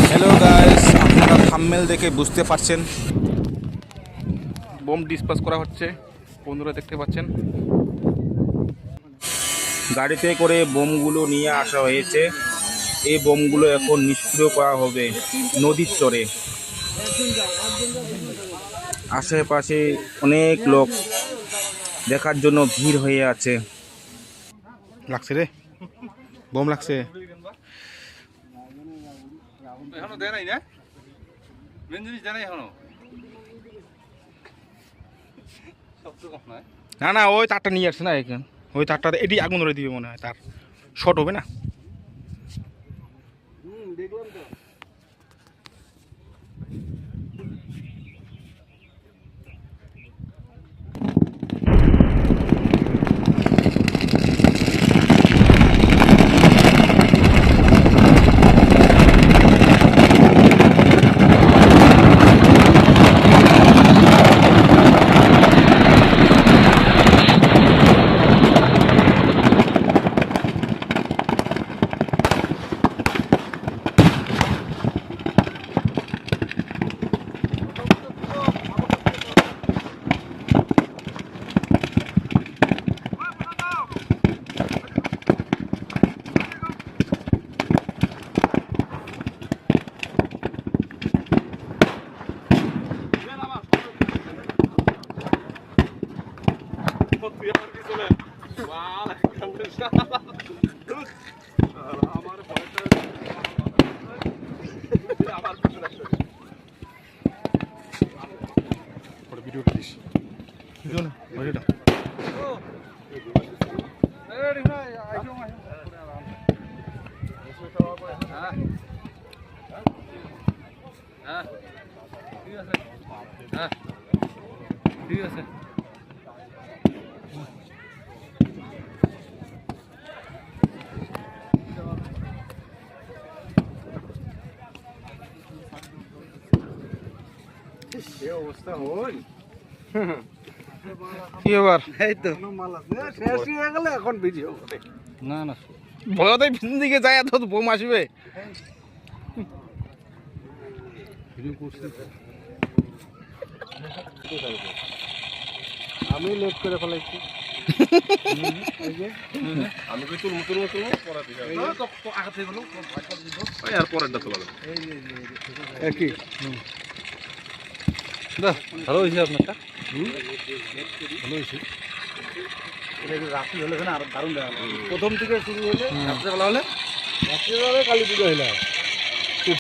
Hello guys, আপনারা thumbnail দেখে বুঝতে পারছেন বোম ডিসপাস করা হচ্ছে। বন্ধুরা দেখতে পাচ্ছেন গাড়িতে করে বোমগুলো নিয়ে আসা হয়েছে। এই বোমগুলো এখন নিষ্ক্রিয় করা হবে নদীর চরে। আশেপাশে অনেক লোক দেখার জন্য ভিড় হয়ে আছে। লাগছে রে, বোম লাগছে। এখনো দেয় নাই না মেন জিনিস দেয় নাই এখনো শব্দ কম নয় না না, ওই তারটা নিয়ে আসছে না এখানে। ওই তারটা এটি আগুন ধরে দিবে মনে হয়, তার শর্ট হবে না। দেখলাম তো ভিডিওটা দিস, ভিডিও না ভিডিওটা। ঠিক আছে অবস্থা হল কি ব্যাপার? এই তো শেষ হয়ে গেলে এখন ভিডিও না না ভয়তে ভিতর দিকে যায়, এত বোম আসবে। ভিডিও করছি আমি লেট করে ফেলাইছি আমি কই তোর মতো পড়া দিই আগে গেল ওই আর পরেরটা তোলা যাবে। একই ভালো হয়েছে আপনারটা ভালো হয়েছে রাত্রি হলে আর দারুণ প্রথম থেকে শুরু হলে রাত্রেবেলা হলে কালী পুজো হইলে